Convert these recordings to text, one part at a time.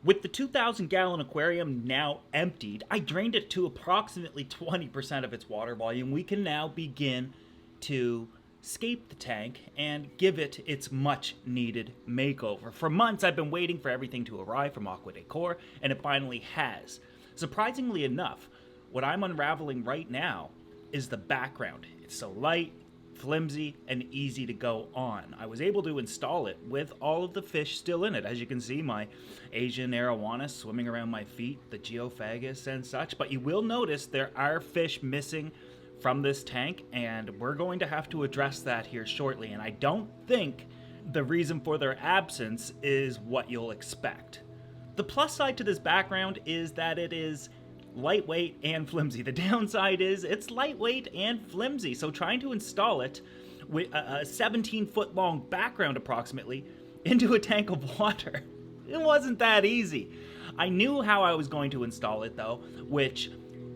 With the 2,000-gallon aquarium now emptied, I drained it to approximately 20% of its water volume. We can now begin to scape the tank and give it its much needed makeover. For months I've been waiting for everything to arrive from Aqua Decor, and it finally has. Surprisingly enough, what I'm unraveling right now is the background. It's so light, flimsy, and easy to go on. I was able to install it with all of the fish still in it. As you can see, my Asian arowana swimming around my feet, the geophagus and such, but you will notice there are fish missing from this tank, and we're going to have to address that here shortly, and I don't think the reason for their absence is what you'll expect. The plus side to this background is that it is lightweight and flimsy. The downside is it's lightweight and flimsy, so trying to install it with a 17-foot long background approximately into a tank of water, it wasn't that easy. I knew how I was going to install it though, which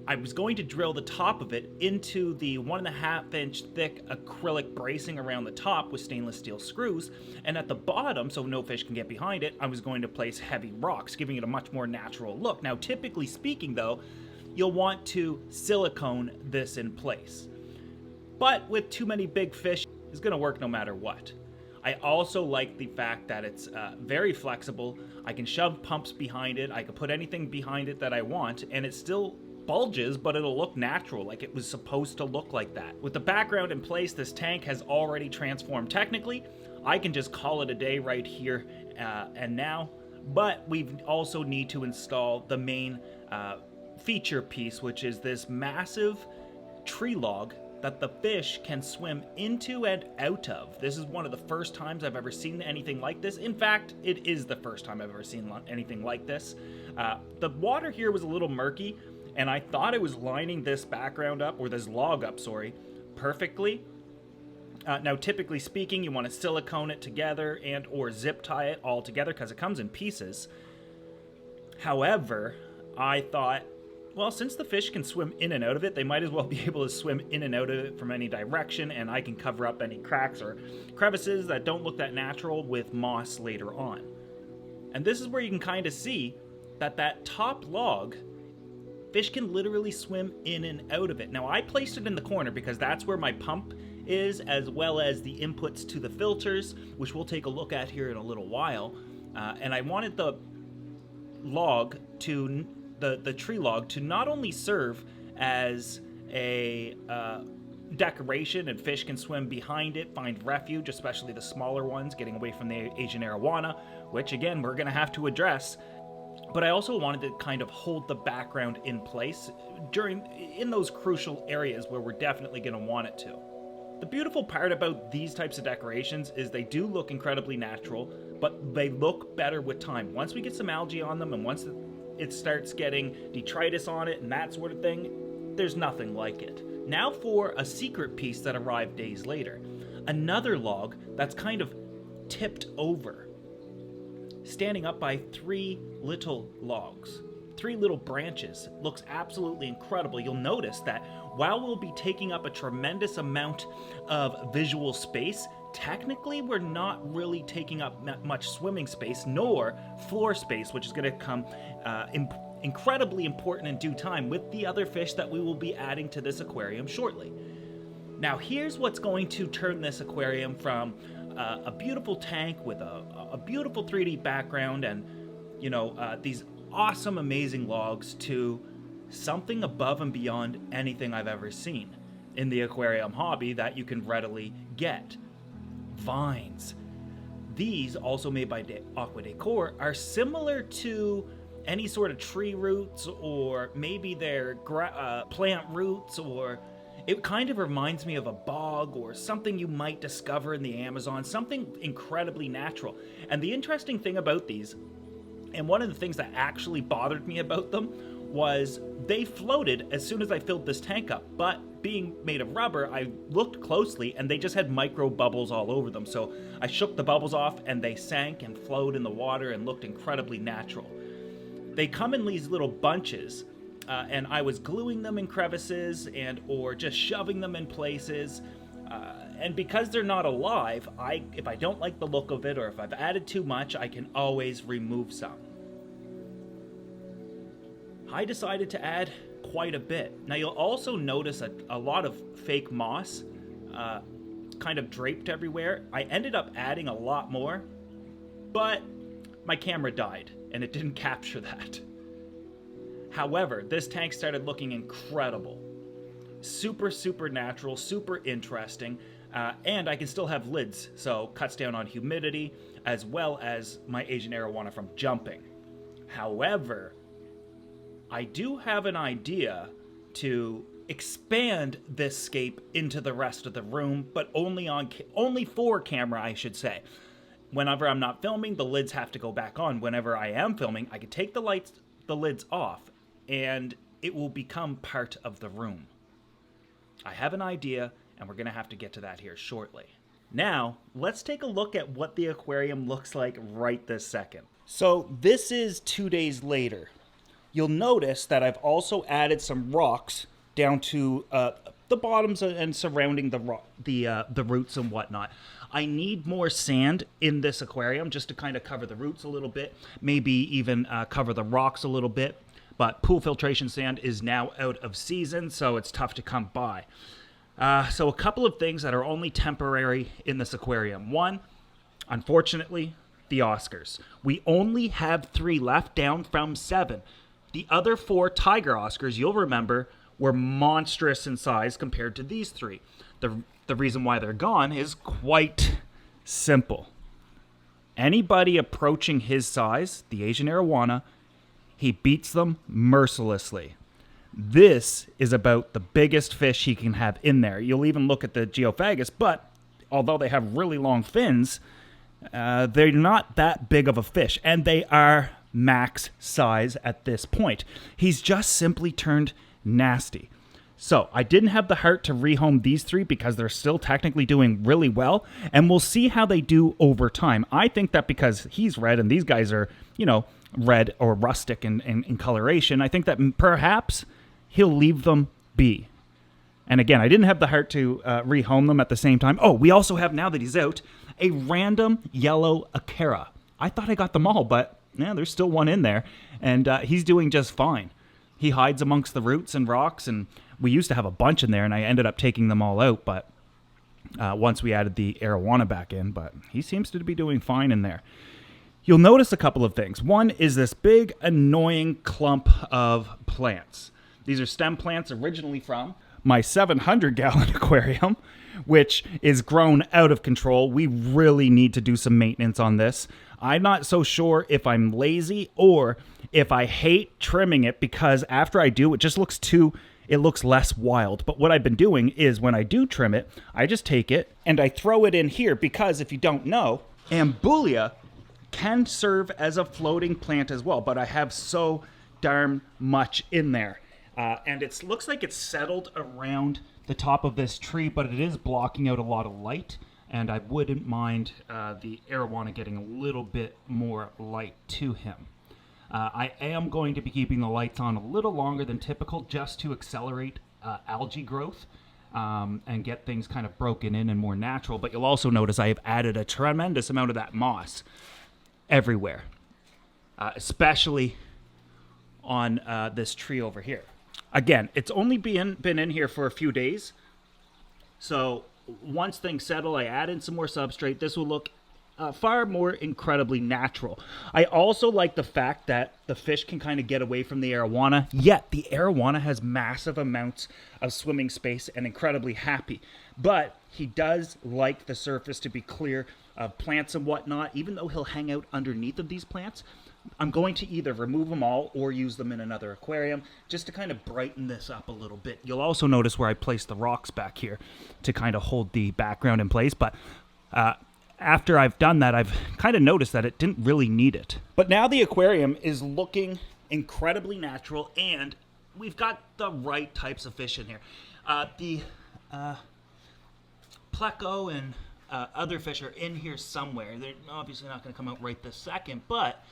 I was going to drill the top of it into the 1.5-inch thick acrylic bracing around the top with stainless steel screws, and at the bottom, so no fish can get behind it, I was going to place heavy rocks, giving it a much more natural look. Now, typically speaking though, you'll want to silicone this in place. But with too many big fish, it's going to work no matter what. I also like the fact that it's very flexible. I can shove pumps behind it, I can put anything behind it that I want, and it still bulges, but it'll look natural, like it was supposed to look like that. With the background in place, this tank has already transformed technically. I can just call it a day right here and now, but we also need to install the main feature piece, which is this massive tree log that the fish can swim into and out of. This is one of the first times I've ever seen anything like this. In fact, it is the first time I've ever seen anything like this. The water here was a little murky, and I thought it was lining this background up, or this log up, sorry, perfectly. Now, typically speaking, you want to silicone it together and or zip tie it all together because it comes in pieces. However, I thought, well, since the fish can swim in and out of it, they might as well be able to swim in and out of it from any direction, and I can cover up any cracks or crevices that don't look that natural with moss later on. And this is where you can kind of see that that top log, fish can literally swim in and out of it. Now, I placed it in the corner because that's where my pump is, as well as the inputs to the filters, which we'll take a look at here in a little while. And I wanted the log to, the tree log to not only serve as a decoration and fish can swim behind it, find refuge, especially the smaller ones, getting away from the Asian arowana, which again, we're gonna have to address. But I also wanted to kind of hold the background in place in those crucial areas where we're definitely going to want it to. The beautiful part about these types of decorations is they do look incredibly natural, but they look better with time. Once we get some algae on them and once it starts getting detritus on it and that sort of thing, there's nothing like it. Now for a secret piece that arrived days later. Another log that's kind of tipped over, standing up by 3 little logs, 3 little branches. Looks absolutely incredible. You'll notice that while we'll be taking up a tremendous amount of visual space, technically we're not really taking up much swimming space nor floor space, which is going to come incredibly important in due time with the other fish that we will be adding to this aquarium shortly. Now here's what's going to turn this aquarium from a beautiful tank with a beautiful 3D background and, you know, these awesome, amazing logs to something above and beyond anything I've ever seen in the aquarium hobby that you can readily get. Vines. These, also made by Aqua Decor, are similar to any sort of tree roots, or maybe they're plant roots, or it kind of reminds me of a bog or something you might discover in the Amazon, something incredibly natural. And the interesting thing about these, and one of the things that actually bothered me about them, was they floated as soon as I filled this tank up, but being made of rubber, I looked closely and they just had micro bubbles all over them. So I shook the bubbles off and they sank and flowed in the water and looked incredibly natural. They come in these little bunches, and I was gluing them in crevices and or just shoving them in places. And because they're not alive, if I don't like the look of it or if I've added too much, I can always remove some. I decided to add quite a bit. Now you'll also notice a lot of fake moss kind of draped everywhere. I ended up adding a lot more, but my camera died and it didn't capture that. However, this tank started looking incredible. Super, super natural, super interesting, and I can still have lids, so cuts down on humidity, as well as my Asian arowana from jumping. However, I do have an idea to expand this scape into the rest of the room, but only for camera, I should say. Whenever I'm not filming, the lids have to go back on. Whenever I am filming, I can take the lids off, and it will become part of the room. I have an idea, and we're going to have to get to that here shortly. Now, let's take a look at what the aquarium looks like right this second. So this is 2 days later. You'll notice that I've also added some rocks down to the bottoms and surrounding the roots and whatnot. I need more sand in this aquarium just to kind of cover the roots a little bit, maybe even cover the rocks a little bit. But pool filtration sand is now out of season, so it's tough to come by. So a couple of things that are only temporary in this aquarium. One, unfortunately, the Oscars. We only have 3 left, down from 7. The other 4 tiger Oscars, you'll remember, were monstrous in size compared to these 3. The reason why they're gone is quite simple. Anybody approaching his size, the Asian arowana, he beats them mercilessly. This is about the biggest fish he can have in there. You'll even look at the geophagus, but although they have really long fins, they're not that big of a fish, and they are max size at this point. He's just simply turned nasty. So I didn't have the heart to rehome these 3 because they're still technically doing really well, and we'll see how they do over time. I think that because he's red and these guys are, red or rustic in coloration, I think that perhaps he'll leave them be. And again, I didn't have the heart to rehome them at the same time. Oh, we also have, now that he's out, a random yellow Akara. I thought I got them all, but yeah, there's still one in there, and he's doing just fine. He hides amongst the roots and rocks, and we used to have a bunch in there, and I ended up taking them all out, but once we added the arowana back in, but he seems to be doing fine in there. You'll notice a couple of things. One is this big, annoying clump of plants. These are stem plants originally from my 700-gallon aquarium, which is grown out of control. We really need to do some maintenance on this. I'm not so sure if I'm lazy or if I hate trimming it, because after I do, it just looks less wild. But what I've been doing is when I do trim it, I just take it and I throw it in here, because if you don't know, Ambulia can serve as a floating plant as well, but I have so darn much in there. And it looks like it's settled around the top of this tree, but it is blocking out a lot of light, and I wouldn't mind the arowana getting a little bit more light to him. I am going to be keeping the lights on a little longer than typical just to accelerate algae growth and get things kind of broken in and more natural, but you'll also notice I have added a tremendous amount of that moss everywhere, especially on this tree over here. Again, it's only been in here for a few days, so once things settle, I add in some more substrate. This will look far more incredibly natural. I also like the fact that the fish can kind of get away from the arowana, yet the arowana has massive amounts of swimming space and incredibly happy. But he does like the surface to be clear of plants and whatnot. Even though he'll hang out underneath of these plants, I'm going to either remove them all or use them in another aquarium just to kind of brighten this up a little bit. You'll also notice where I placed the rocks back here to kind of hold the background in place, but after I've done that, I've kind of noticed that it didn't really need it. But now the aquarium is looking incredibly natural, and we've got the right types of fish in here. The pleco and other fish are in here somewhere. They're obviously not going to come out right this second, but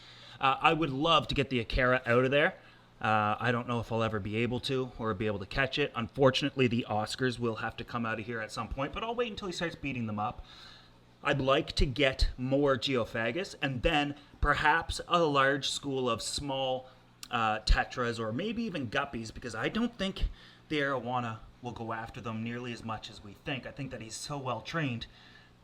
I would love to get the Akara out of there. I don't know if I'll ever be able to or be able to catch it. Unfortunately, the Oscars will have to come out of here at some point, but I'll wait until he starts beating them up. I'd like to get more geophagus and then perhaps a large school of small tetras or maybe even guppies, because I don't think the arowana will go after them nearly as much as we think. I think that he's so well trained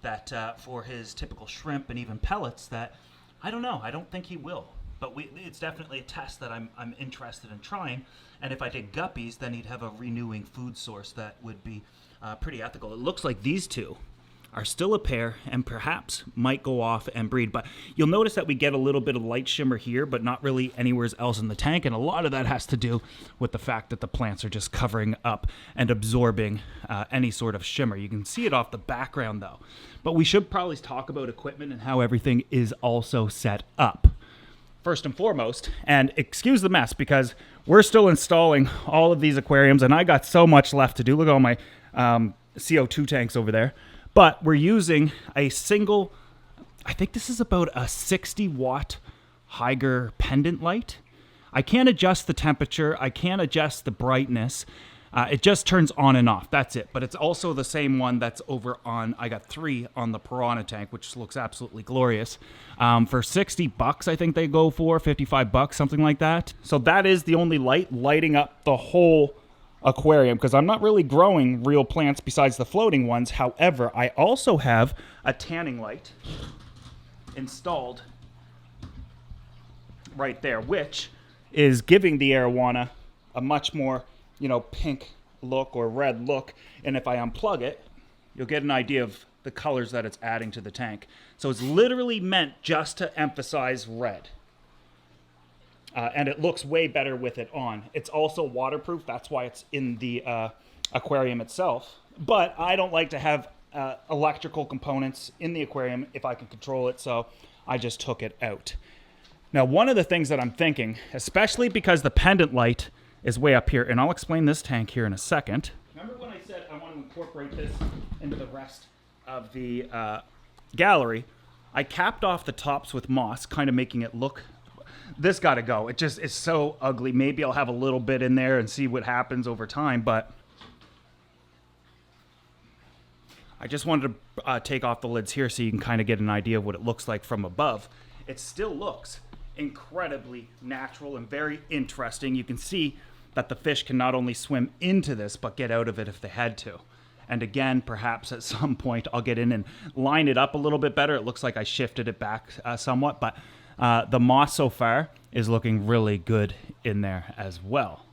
that for his typical shrimp and even pellets that I don't know. I don't think he will. But it's definitely a test that I'm interested in trying. And if I did guppies, then he'd have a renewing food source that would be pretty ethical. It looks like these two are still a pair and perhaps might go off and breed. But you'll notice that we get a little bit of light shimmer here, but not really anywhere else in the tank. And a lot of that has to do with the fact that the plants are just covering up and absorbing any sort of shimmer. You can see it off the background though. But we should probably talk about equipment and how everything is also set up. First and foremost, and excuse the mess because we're still installing all of these aquariums and I got so much left to do. Look at all my CO2 tanks over there. But we're using a single, I think this is about a 60 watt Hygger pendant light. I can't adjust the temperature. I can't adjust the brightness. It just turns on and off. That's it. But it's also the same one that's over on, I got 3 on the piranha tank, which looks absolutely glorious. For 60 bucks, I think they go for 55 bucks, something like that. So that is the only light lighting up the whole aquarium because I'm not really growing real plants besides the floating ones. However, I also have a tanning light installed right there, which is giving the arowana a much more pink look or red look. And if I unplug it, you'll get an idea of the colors that it's adding to the tank. So it's literally meant just to emphasize red. And it looks way better with it on. It's also waterproof. That's why it's in the aquarium itself. But I don't like to have electrical components in the aquarium if I can control it. So I just took it out. Now, one of the things that I'm thinking, especially because the pendant light is way up here, and I'll explain this tank here in a second. Remember when I said I want to incorporate this into the rest of the gallery? I capped off the tops with moss, kind of making it look, this got to go. It just is so ugly. Maybe I'll have a little bit in there and see what happens over time, but I just wanted to take off the lids here so you can kind of get an idea of what it looks like from above. It still looks incredibly natural and very interesting. You can see that the fish can not only swim into this, but get out of it if they had to. And again, perhaps at some point I'll get in and line it up a little bit better. It looks like I shifted it back somewhat, but the moss so far is looking really good in there as well.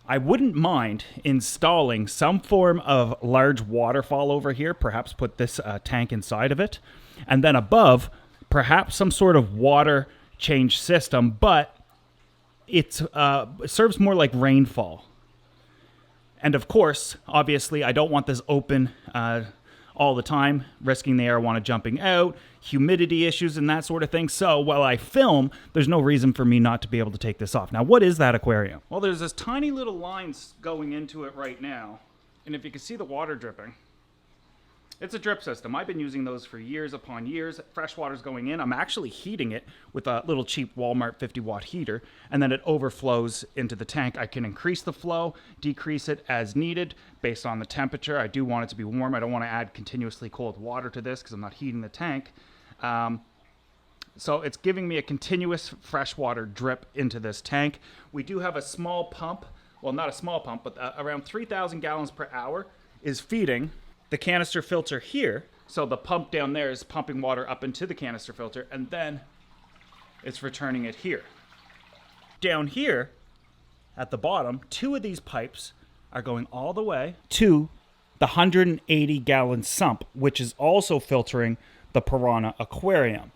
I wouldn't mind installing some form of large waterfall over here, perhaps put this tank inside of it, and then above, perhaps some sort of water change system, but it serves more like rainfall. And of course, obviously, I don't want this open all the time, risking the arowana jumping out, humidity issues and that sort of thing. So while I film, there's no reason for me not to be able to take this off. Now, what is that aquarium? Well, there's this tiny little lines going into it right now. And if you can see the water dripping, it's a drip system. I've been using those for years upon years. Fresh water's going in. I'm actually heating it with a little cheap Walmart 50 watt heater, and then it overflows into the tank. I can increase the flow, decrease it as needed based on the temperature. I do want it to be warm. I don't want to add continuously cold water to this because I'm not heating the tank. So it's giving me a continuous freshwater drip into this tank. We do have a small pump. Well, not a small pump, but around 3,000 gallons per hour is feeding the canister filter here. So the pump down there is pumping water up into the canister filter, and then it's returning it here. Down here at the bottom, 2 of these pipes are going all the way to the 180 gallon sump, which is also filtering the piranha aquarium.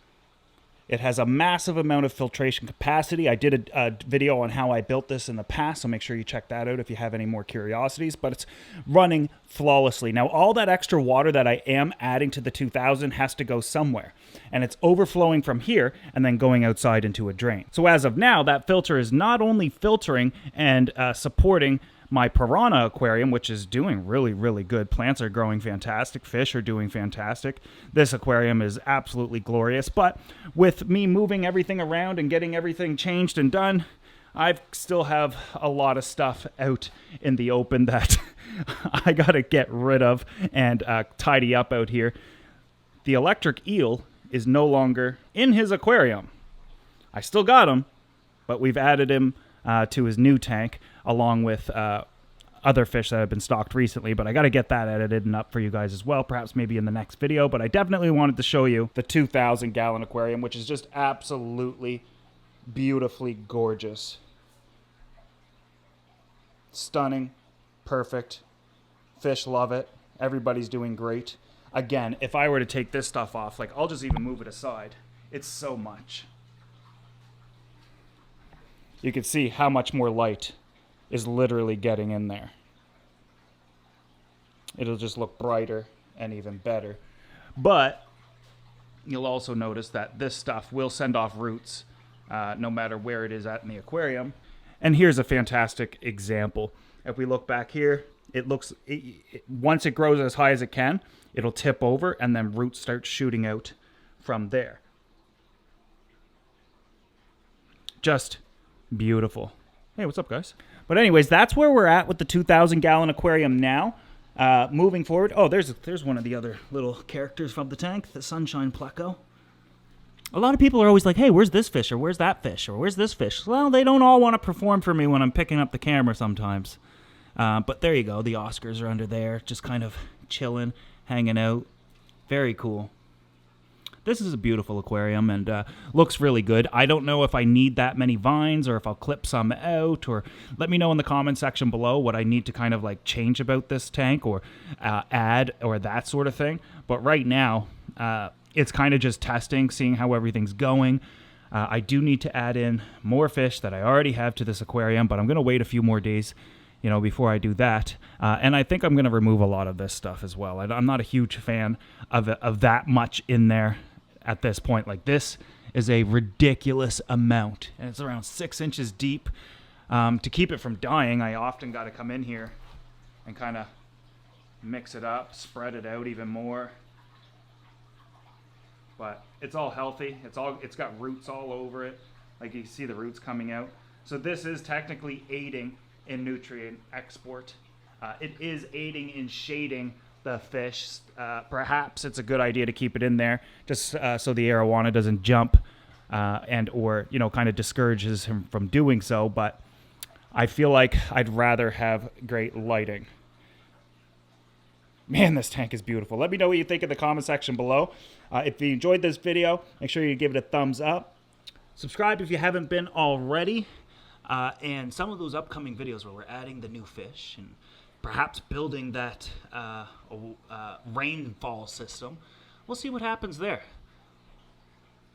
It has a massive amount of filtration capacity. I did a video on how I built this in the past, so make sure you check that out if you have any more curiosities, but it's running flawlessly. Now, all that extra water that I am adding to the 2000 has to go somewhere, and it's overflowing from here and then going outside into a drain. So as of now, that filter is not only filtering and supporting my piranha aquarium, which is doing really, really good. Plants are growing fantastic. Fish are doing fantastic. This aquarium is absolutely glorious. But with me moving everything around and getting everything changed and done, I still have a lot of stuff out in the open that I got to get rid of and tidy up out here. The electric eel is no longer in his aquarium. I still got him, but we've added him to his new tank along with other fish that have been stocked recently, but I got to get that edited and up for you guys as well, perhaps maybe in the next video. But I definitely wanted to show you the 2,000 gallon aquarium, which is just absolutely beautifully gorgeous. Stunning, perfect. Fish love it. Everybody's doing great. Again, if I were to take this stuff off, like, I'll just even move it aside. It's so much. You can see how much more light is literally getting in there. It'll just look brighter and even better. But you'll also notice that this stuff will send off roots no matter where it is at in the aquarium. And here's a fantastic example. If we look back here, it looks, once it grows as high as it can, it'll tip over and then roots start shooting out from there. Just beautiful. Hey, what's up, guys? But anyways, that's where we're at with the 2,000 gallon aquarium now. Moving forward. Oh, there's one of the other little characters from the tank, the sunshine pleco. A lot of people are always like, hey, where's this fish? Or where's that fish? Or where's this fish? Well, they don't all want to perform for me when I'm picking up the camera sometimes. But there you go. The Oscars are under there, just kind of chilling, hanging out. Very cool. This is a beautiful aquarium and looks really good. I don't know if I need that many vines or if I'll clip some out, or let me know in the comment section below what I need to kind of like change about this tank or add or that sort of thing. But right now, it's kind of just testing, seeing how everything's going. I do need to add in more fish that I already have to this aquarium, but I'm going to wait a few more days, you know, before I do that. And I think I'm going to remove a lot of this stuff as well. I'm not a huge fan of that much in there at this point. Like, this is a ridiculous amount, and it's around 6 inches deep. To keep it from dying, I often got to come in here and kind of mix it up, spread it out even more. But it's all healthy. It's got roots all over it. Like, you can see the roots coming out. So this is technically aiding in nutrient export. It is aiding in shading the fish. Perhaps it's a good idea to keep it in there just so the arowana doesn't jump and or, you know, kind of discourages him from doing so. But I feel like I'd rather have great lighting. Man, this tank is beautiful. Let me know what you think in the comment section below. If you enjoyed this video, make sure you give it a thumbs up. Subscribe if you haven't been already. And some of those upcoming videos where we're adding the new fish and perhaps building that rainfall system, we'll see what happens there.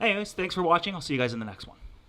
Anyways, thanks for watching. I'll see you guys in the next one.